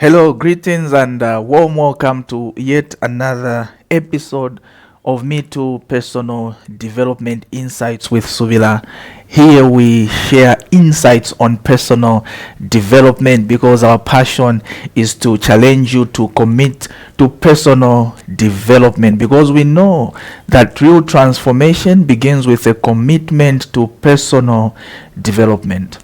Hello, greetings, and warm welcome to yet another episode of Me Too Personal Development Insights with Suvila. Here we share insights on personal development because our passion is to challenge you to commit to personal development, because we know that real transformation begins with a commitment to personal development.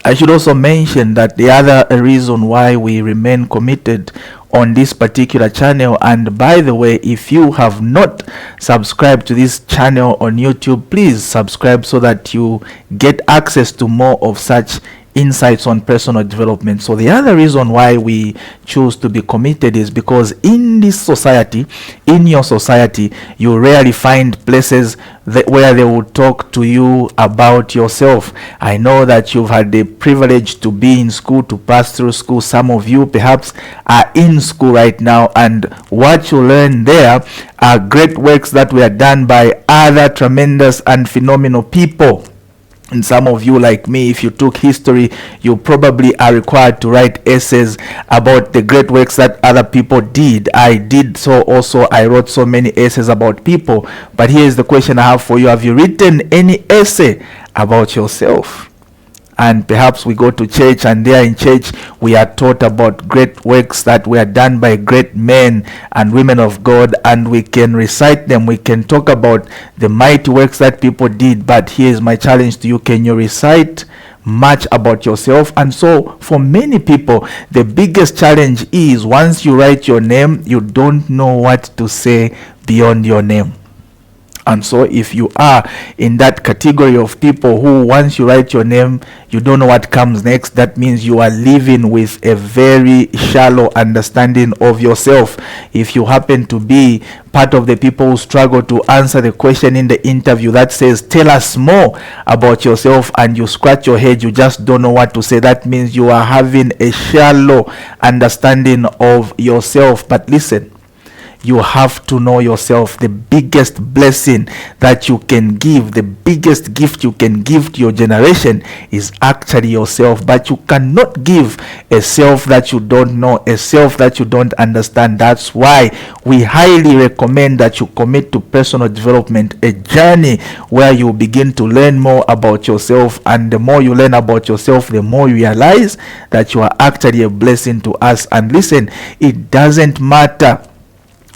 I should also mention that the other reason why we remain committed on this particular channel, and by the way, if you have not subscribed to this channel on YouTube, please subscribe so that you get access to more of such insights on personal development. So the other reason why we choose to be committed is because in this society, in your society, you rarely find places where they will talk to you about yourself. I know that you've had the privilege to be in school, to pass through school. Some of you perhaps are in school right now, and what you learn there are great works that were done by other tremendous and phenomenal people. And some of you, like me, if you took history, you probably are required to write essays about the great works that other people did. I did so also. I wrote so many essays about people. But here's the question I have for you. Have you written any essay about yourself? And perhaps we go to church, and there in church we are taught about great works that were done by great men and women of God, and we can recite them. We can talk about the mighty works that people did. But here's my challenge to you: can you recite much about yourself? And so for many people, the biggest challenge is once you write your name, you don't know what to say beyond your name. And so if you are in that category of people who once you write your name, you don't know what comes next, that means you are living with a very shallow understanding of yourself. If you happen to be part of the people who struggle to answer the question in the interview that says, tell us more about yourself, and you scratch your head, you just don't know what to say, that means you are having a shallow understanding of yourself. But listen, you have to know yourself. The biggest blessing that you can give, the biggest gift you can give to your generation is actually yourself. But you cannot give a self that you don't know, a self that you don't understand. That's why we highly recommend that you commit to personal development, a journey where you begin to learn more about yourself. And the more you learn about yourself, the more you realize that you are actually a blessing to us. And listen, it doesn't matter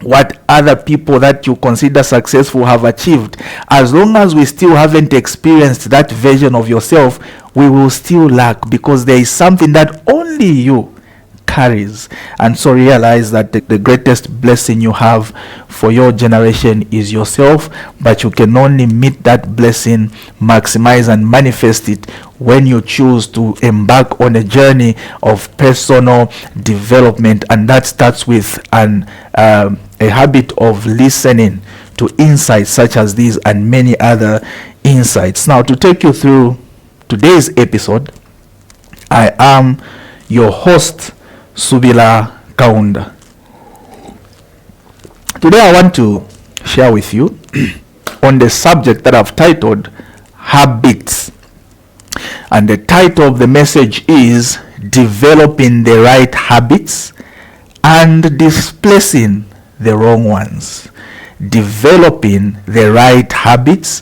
what other people that you consider successful have achieved. As long as we still haven't experienced that version of yourself, we will still lack, because there is something that only you carries. And so realize that the greatest blessing you have for your generation is yourself, but you can only meet that blessing, maximize and manifest it when you choose to embark on a journey of personal development. And that starts with a habit of listening to insights such as these and many other insights. Now, to take you through today's episode, I am your host, Subila Kaunda. Today I want to share with you on the subject that I've titled Habits. And the title of the message is Developing the Right Habits and Displacing the Wrong Ones. Developing the right habits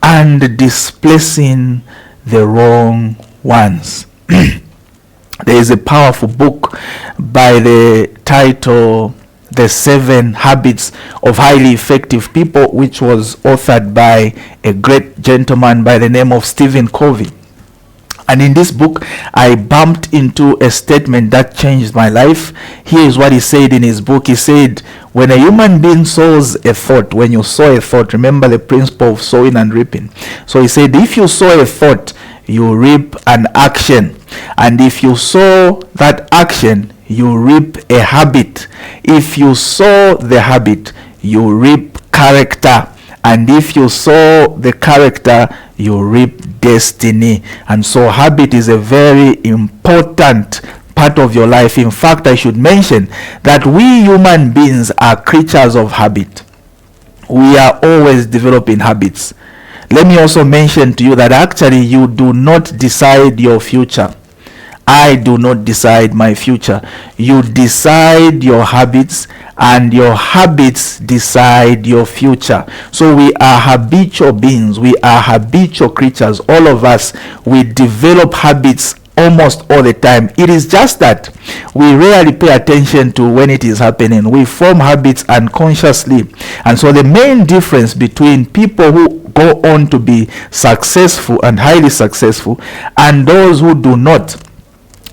and displacing the wrong ones. There is a powerful book by the title The 7 Habits of Highly Effective People, which was authored by a great gentleman by the name of Stephen Covey. And in this book, I bumped into a statement that changed my life. Here is what he said in his book. He said, when a human being sows a thought, when you sow a thought, remember the principle of sowing and reaping. So he said, if you sow a thought, you reap an action. And if you sow that action, you reap a habit. If you sow the habit, you reap character. And if you sow the character, you reap destiny. And so habit is a very important part of your life. In fact, I should mention that we human beings are creatures of habit. We are always developing habits. Let me also mention to you that actually you do not decide your future. I do not decide my future. You decide your habits, and your habits decide your future. So we are habitual beings. We are habitual creatures. All of us, we develop habits almost all the time. It is just that we rarely pay attention to when it is happening. We form habits unconsciously. And so the main difference between people who go on to be successful and highly successful and those who do not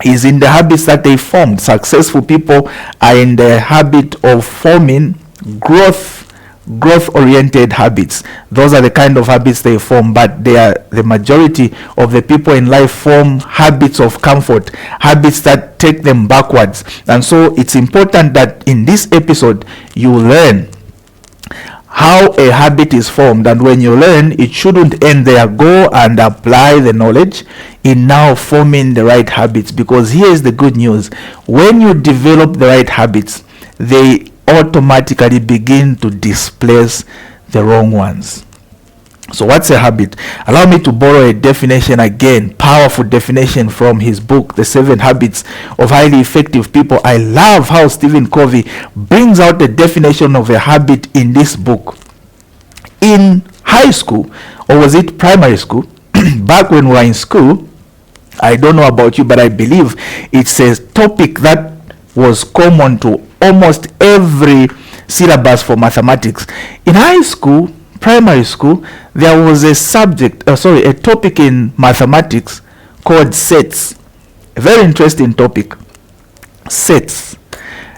is in the habits that they formed. Successful people are in the habit of forming growth oriented habits. Those are the kind of habits they form, but they are the majority of the people in life form habits of comfort, habits that take them backwards. And so it's important that in this episode you learn how a habit is formed, and when you learn, it shouldn't end there. Go and apply the knowledge in now forming the right habits, because here's the good news: when you develop the right habits, they automatically begin to displace the wrong ones. So what's a habit? Allow me to borrow a definition again, powerful definition from his book, The 7 Habits of Highly Effective People. I love how Stephen Covey brings out the definition of a habit in this book. In high school, or was it primary school, back when we were in school, I don't know about you, but I believe it's a topic that was common to almost every syllabus for mathematics. In high school, primary school, there was a topic in mathematics called sets. A very interesting topic. Sets.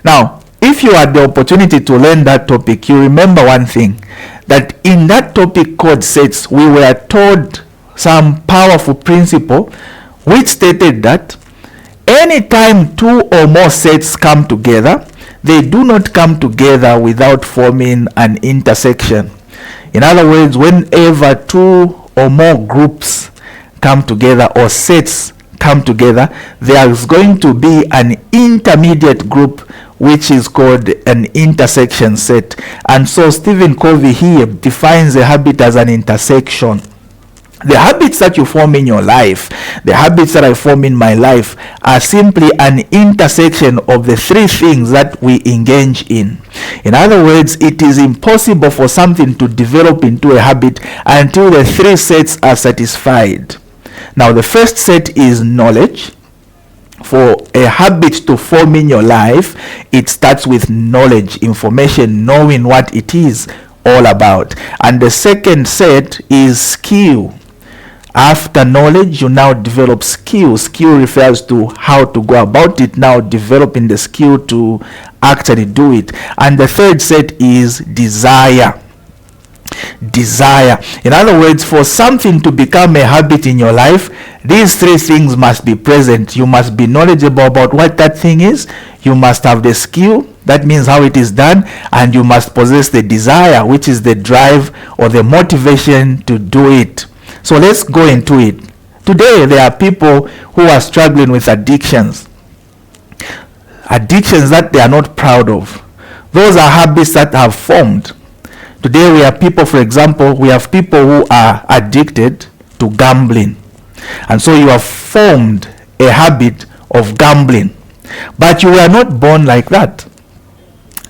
Now, if you had the opportunity to learn that topic, you remember one thing, that in that topic called sets, we were taught some powerful principle which stated that anytime 2 or more sets come together, they do not come together without forming an intersection. In other words, whenever 2 or more groups come together or sets come together, there is going to be an intermediate group which is called an intersection set. And so Stephen Covey here defines a habit as an intersection. The habits that you form in your life, the habits that I form in my life, are simply an intersection of the 3 things that we engage in. In other words, it is impossible for something to develop into a habit until the 3 sets are satisfied. Now, the first set is knowledge. For a habit to form in your life, it starts with knowledge, information, knowing what it is all about. And the second set is skill. After knowledge, you now develop skill. Skill refers to how to go about it, now developing the skill to actually do it. And the third set is desire. Desire. In other words, for something to become a habit in your life, these 3 things must be present. You must be knowledgeable about what that thing is. You must have the skill, that means how it is done, and you must possess the desire, which is the drive or the motivation to do it. So let's go into it. Today, there are people who are struggling with addictions. Addictions that they are not proud of. Those are habits that have formed. Today, we have people, for example, we have people who are addicted to gambling. And so you have formed a habit of gambling. But you were not born like that.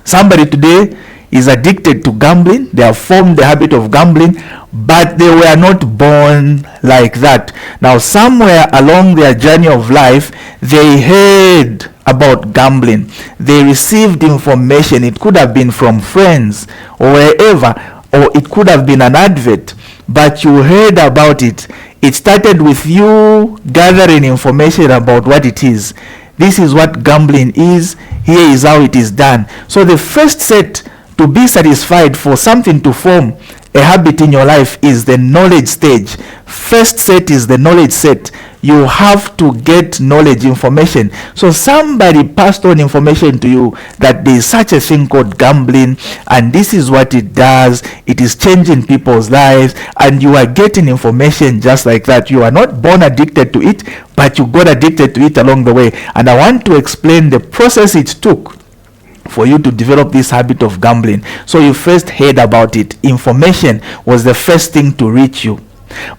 Somebody today is addicted to gambling. They have formed the habit of gambling, but they were not born like that. Now, somewhere along their journey of life, they heard about gambling. They received information. It could have been from friends or wherever, or it could have been an advert, but you heard about it. It started with you gathering information about what it is. This is what gambling is. Here is how it is done. So the first set to be satisfied, for something to form a habit in your life, is the knowledge stage. First set is the knowledge set. You have to get knowledge, information. So somebody passed on information to you that there is such a thing called gambling, and this is what it does. It is changing people's lives, and you are getting information just like that. You are not born addicted to it, but you got addicted to it along the way. And I want to explain the process it took for you to develop this habit of gambling. So you first heard about it. Information was the first thing to reach you.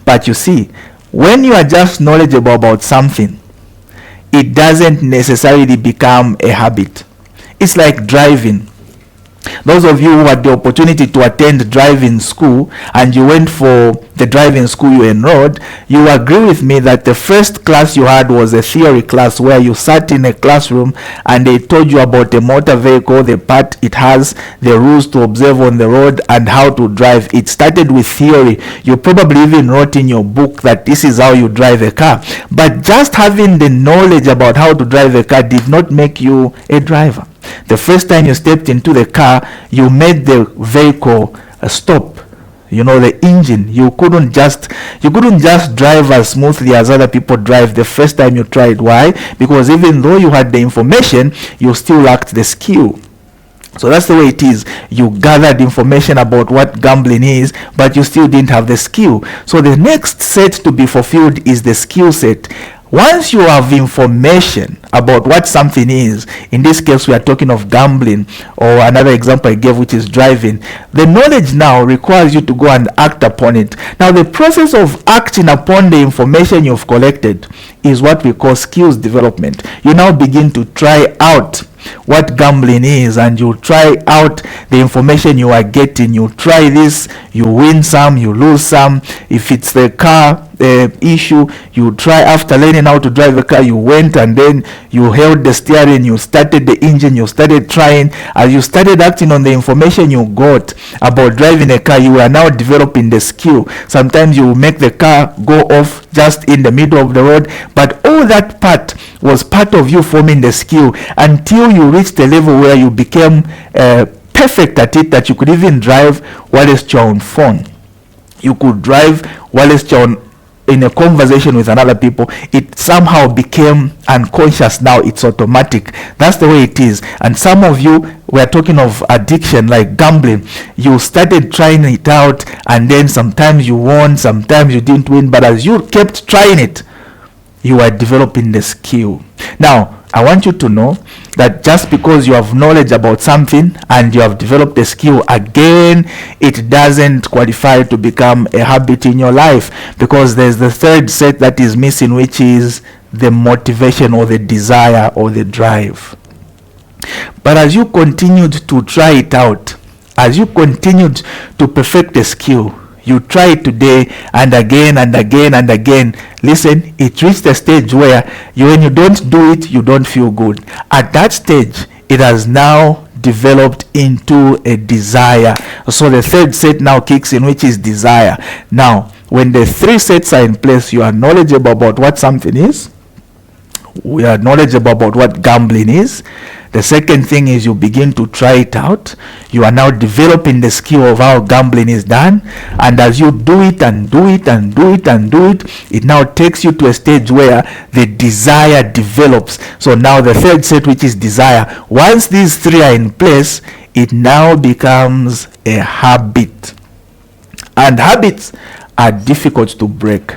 But you see, when you are just knowledgeable about something, it doesn't necessarily become a habit. It's like driving. Those of you who had the opportunity to attend driving school and you went for the driving school you enrolled, you agree with me that the first class you had was a theory class where you sat in a classroom and they told you about a motor vehicle, the part it has, the rules to observe on the road, and how to drive. It started with theory. You probably even wrote in your book that this is how you drive a car. But just having the knowledge about how to drive a car did not make you a driver. The first time you stepped into the car, you made the vehicle stop. The engine. You couldn't just drive as smoothly as other people drive the first time you tried. Why? Because even though you had the information, you still lacked the skill. So that's the way it is. You gathered information about what gambling is, but you still didn't have the skill. So the next set to be fulfilled is the skill set. Once you have information about what something is, in this case we are talking of gambling, or another example I gave, which is driving, the knowledge now requires you to go and act upon it. Now the process of acting upon the information you've collected is what we call skills development. You now begin to try out what gambling is, and you try out the information you are getting. You try this, you win some, you lose some. If it's the car issue, you try. After learning how to drive a car, you went and then you held the steering, you started the engine, you started trying. As you started acting on the information you got about driving a car, you are now developing the skill. Sometimes you make the car go off just in the middle of the road, but all that part was part of you forming the skill until you reached a level where you became perfect at it, that you could even drive Wallace Chown phone. You could drive Wallace Chown in a conversation with another people. It somehow became unconscious. Now it's automatic. That's the way it is. And some of you were talking of addiction like gambling. You started trying it out, and then sometimes you won, sometimes you didn't win, but as you kept trying it, you are developing the skill. Now I want you to know that just because you have knowledge about something and you have developed a skill, again, it doesn't qualify to become a habit in your life, because there's the third set that is missing, which is the motivation or the desire or the drive. But as you continued to try it out, as you continued to perfect the skill, you try it today and again and again and again. Listen, it reached a stage where when you don't do it, you don't feel good. At that stage, it has now developed into a desire. So the third set now kicks in, which is desire. Now, when the three sets are in place, you are knowledgeable about what something is. We are knowledgeable about what gambling is. The second thing is you begin to try it out. You are now developing the skill of how gambling is done. And as you do it and do it and do it and do it, it now takes you to a stage where the desire develops. So now the third set, which is desire, once these three are in place, it now becomes a habit. And habits are difficult to break.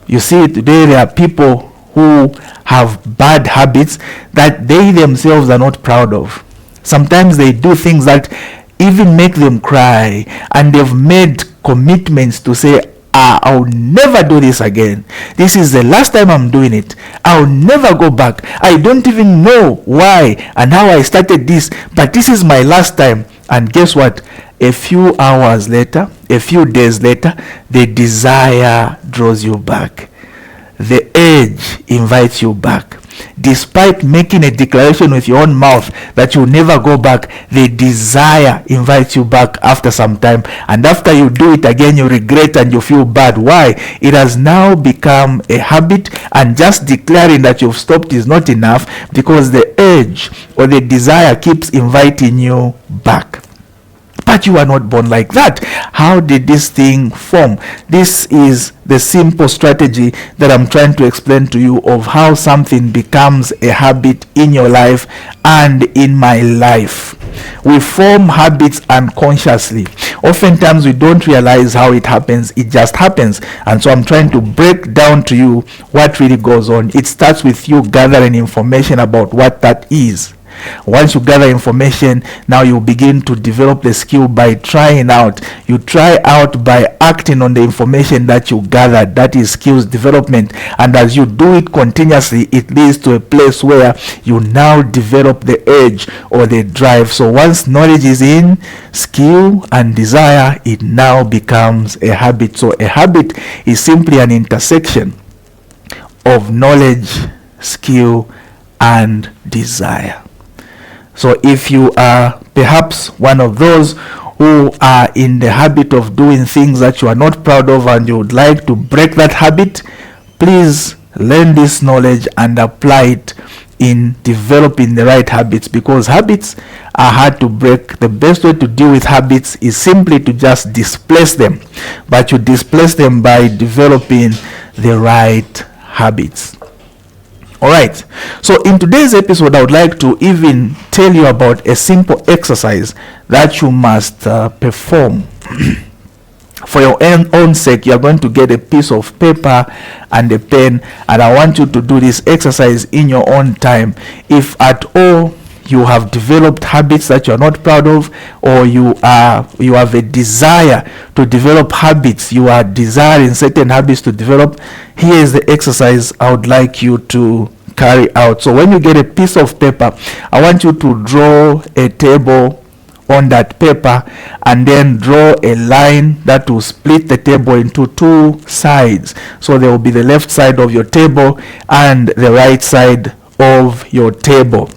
You see, today there are people who have bad habits that they themselves are not proud of. Sometimes they do things that even make them cry, and they've made commitments to say, I'll never do this again. This is the last time I'm doing it. I'll never go back. I don't even know why and how I started this, but this is my last time. And guess what? A few hours later, a few days later, the desire draws you back. The urge invites you back. Despite making a declaration with your own mouth that you'll never go back, the desire invites you back after some time. And after you do it again, you regret and you feel bad. Why? It has now become a habit, and just declaring that you've stopped is not enough, because the urge or the desire keeps inviting you back. But you are not born like that. How did this thing form? This is the simple strategy that I'm trying to explain to you of how something becomes a habit in your life and in my life. We form habits unconsciously. Oftentimes we don't realize how it happens. It just happens. And so I'm trying to break down to you what really goes on. It starts with you gathering information about what that is. Once you gather information, now you begin to develop the skill by trying out. You try out by acting on the information that you gathered. That is skills development. And as you do it continuously, it leads to a place where you now develop the edge or the drive. So once knowledge is in, skill and desire, it now becomes a habit. So a habit is simply an intersection of knowledge, skill, and desire. So if you are perhaps one of those who are in the habit of doing things that you are not proud of and you would like to break that habit, please learn this knowledge and apply it in developing the right habits, because habits are hard to break. The best way to deal with habits is simply to just displace them, but you displace them by developing the right habits. All right, so in today's episode, I would like to even tell you about a simple exercise that you must perform. For your own sake, you are going to get a piece of paper and a pen, and I want you to do this exercise in your own time. If at all you have developed habits that you are not proud of, or you have a desire to develop habits, you are desiring certain habits to develop, here is the exercise I would like you to carry out. So when you get a piece of paper, I want you to draw a table on that paper, and then draw a line that will split the table into two sides. So there will be the left side of your table and the right side of your table.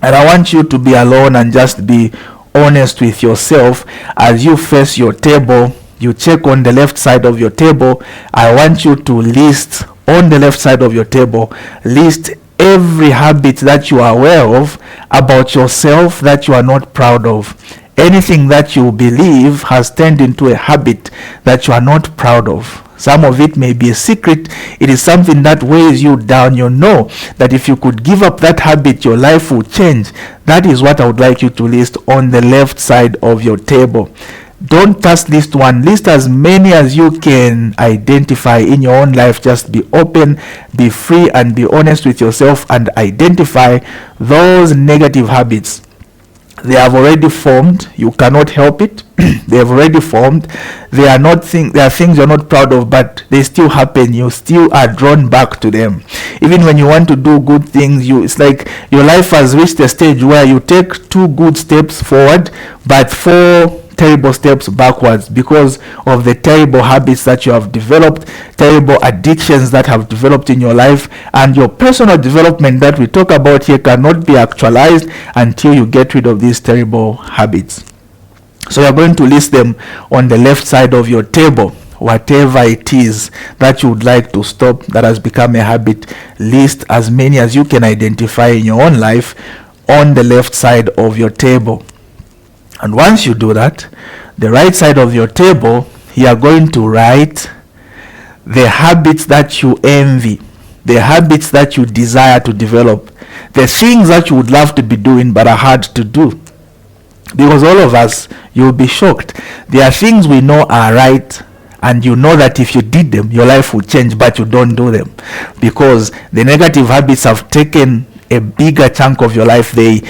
And I want you to be alone and just be honest with yourself. As you face your table, you check on the left side of your table. I want you to list on the left side of your table, list every habit that you are aware of about yourself that you are not proud of. Anything that you believe has turned into a habit that you are not proud of. Some of it may be a secret. It is something that weighs you down. You know that if you could give up that habit, your life will change. That is what I would like you to list on the left side of your table. Don't just list one. List as many as you can identify in your own life. Just be open, be free, and be honest with yourself, and identify those negative habits. They have already formed. You cannot help it. They have already formed. They are things you're not proud of, but they still happen. You still are drawn back to them. Even when you want to do good things, it's like your life has reached a stage where you take 2 good steps forward, but 4 terrible steps backwards because of the terrible habits that you have developed, terrible addictions that have developed in your life, and your personal development that we talk about here cannot be actualized until you get rid of these terrible habits. So you're going to list them on the left side of your table. Whatever it is that you would like to stop that has become a habit, list as many as you can identify in your own life on the left side of your table. And once you do that, the right side of your table, you are going to write the habits that you envy, the habits that you desire to develop, the things that you would love to be doing but are hard to do. Because all of us, you'll be shocked. There are things we know are right, and you know that if you did them, your life will change, but you don't do them. Because the negative habits have taken a bigger chunk of your life. They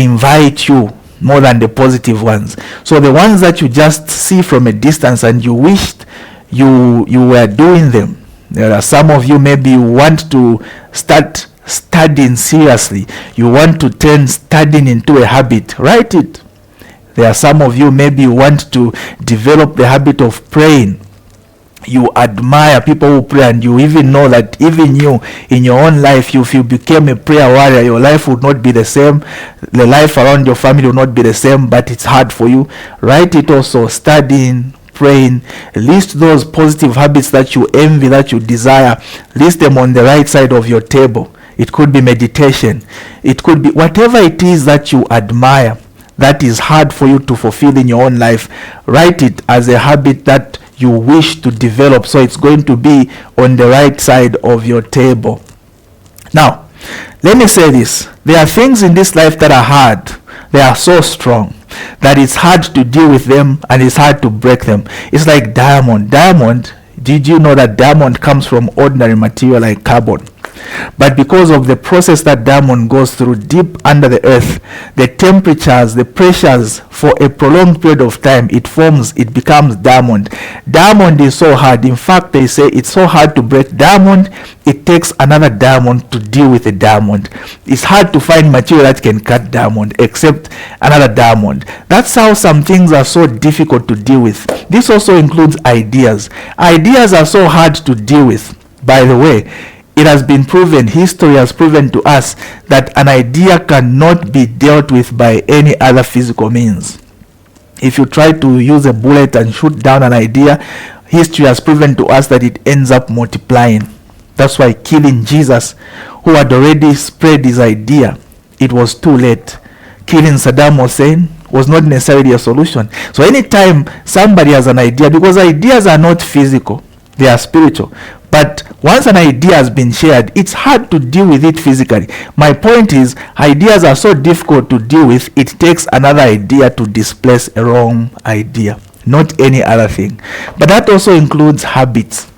invite you more than the positive ones. So the ones that you just see from a distance and you wished you were doing them. There are some of you, maybe you want to start studying seriously. You want to turn studying into a habit. Write it. There are some of you, maybe you want to develop the habit of praying. You admire people who pray, and you even know that even you in your own life, if you became a prayer warrior, your life would not be the same. The life around your family will not be the same, but it's hard for you. Write it also. Studying, praying. List those positive habits that you envy, that you desire. List them on the right side of your table. It could be meditation. It could be whatever it is that you admire, that is hard for you to fulfill in your own life. Write it as a habit that you wish to develop, so it's going to be on the right side of your table. Now, let me say this. There are things in this life that are hard. They are so strong that it's hard to deal with them, and it's hard to break them. It's like diamond. Did you know that diamond comes from ordinary material like carbon? But because of the process that diamond goes through deep under the earth, the temperatures, the pressures, for a prolonged period of time, it becomes diamond. Diamond is so hard. In fact, they say it's so hard to break diamond, it takes another diamond to deal with a diamond. It's hard to find material that can cut diamond except another diamond. That's how some things are so difficult to deal with. This also includes ideas. Ideas are so hard to deal with. By the way, it has been proven, history has proven to us, that an idea cannot be dealt with by any other physical means. If you try to use a bullet and shoot down an idea, history has proven to us that it ends up multiplying. That's why killing Jesus, who had already spread his idea, it was too late. Killing Saddam Hussein was not necessarily a solution. So anytime somebody has an idea, because ideas are not physical, they are spiritual. But once an idea has been shared, it's hard to deal with it physically. My point is, ideas are so difficult to deal with, it takes another idea to displace a wrong idea, not any other thing. But that also includes habits.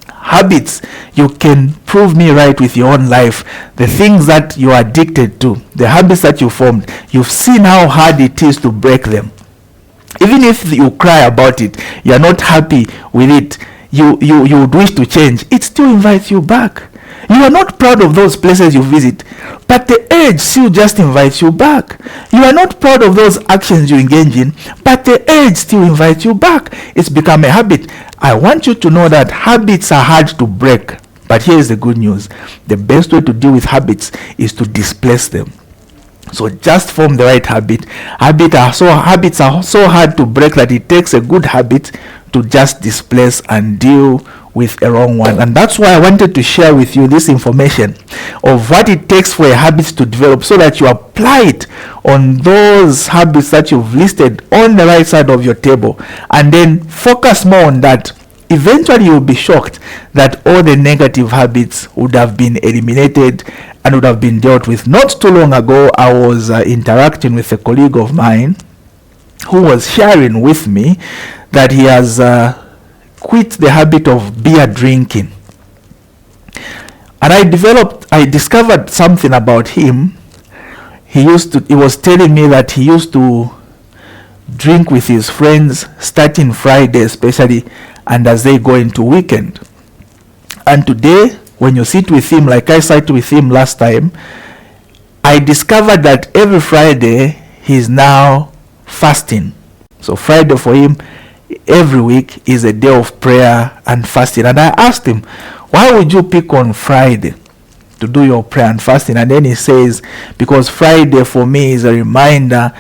Habits, you can prove me right with your own life. The things that you are addicted to, the habits that you formed, you've seen how hard it is to break them. Even if you cry about it, you're not happy with it, you would wish to change, it still invites you back. You are not proud of those places you visit, but the urge still just invites you back. You are not proud of those actions you engage in, but the urge still invites you back. It's become a habit. I want you to know that habits are hard to break, but here is the good news. The best way to deal with habits is to displace them. So just form the right habit. Habits are so hard to break that it takes a good habit to just displace and deal with a wrong one. And that's why I wanted to share with you this information of what it takes for a habit to develop, so that you apply it on those habits that you've listed on the right side of your table, and then focus more on that. Eventually you'll be shocked that all the negative habits would have been eliminated and would have been dealt with. Not too long ago, I was interacting with a colleague of mine who was sharing with me that he has quit the habit of beer drinking. And I discovered something about him. He was telling me that he used to drink with his friends starting Friday especially, and as they go into weekend. And today, when you sit with him, like I sat with him last time, I discovered that every Friday he's now fasting. So Friday for him every week is a day of prayer and fasting. And I asked him, why would you pick on Friday to do your prayer and fasting? And then he says, because Friday for me is a reminder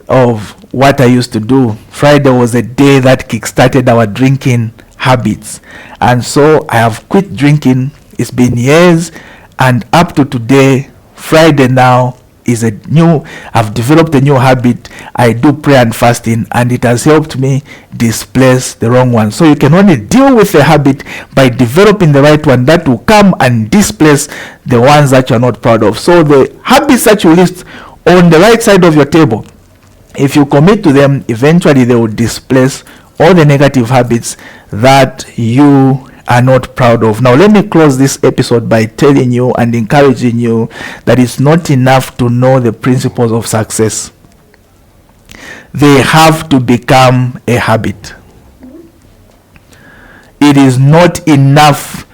of what I used to do. Friday was a day that kickstarted our drinking habits, and so I have quit drinking. It's been years, and up to today, Friday now is I've developed a new habit. I do prayer and fasting, and it has helped me displace the wrong one. So you can only deal with a habit by developing the right one that will come and displace the ones that you're not proud of. So the habits that you list on the right side of your table, if you commit to them, eventually they will displace all the negative habits that you are not proud of. Now, let me close this episode by telling you and encouraging you that it's not enough to know the principles of success. They have to become a habit. It is not enough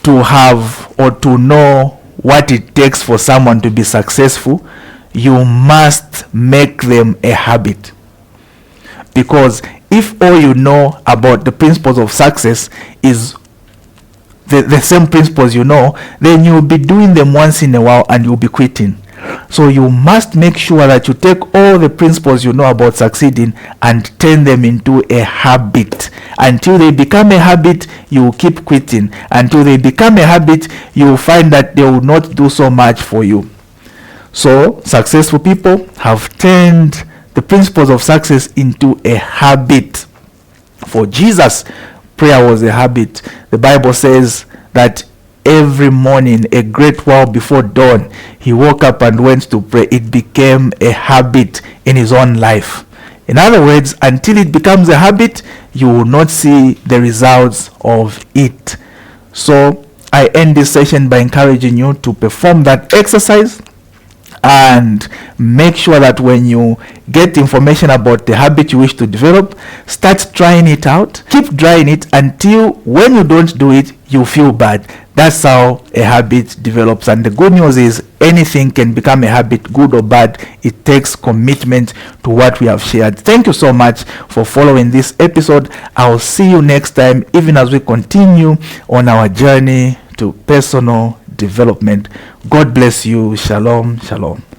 to have or to know what it takes for someone to be successful. You must make them a habit. Because if all you know about the principles of success is the same principles you know, then you'll be doing them once in a while and you'll be quitting. So you must make sure that you take all the principles you know about succeeding and turn them into a habit. Until they become a habit, you will keep quitting. Until they become a habit, you will find that they will not do so much for you. So successful people have turned the principles of success into a habit. For Jesus, prayer was a habit. The Bible says that every morning, a great while before dawn, he woke up and went to pray. It became a habit in his own life. In other words, until it becomes a habit, you will not see the results of it. So I end this session by encouraging you to perform that exercise and make sure that when you get information about the habit you wish to develop, start trying it out. Keep trying it until when you don't do it, you feel bad. That's how a habit develops. And the good news is anything can become a habit, good or bad. It takes commitment to what we have shared. Thank you so much for following this episode. I'll see you next time, even as we continue on our journey to personal development. God bless you. Shalom, shalom.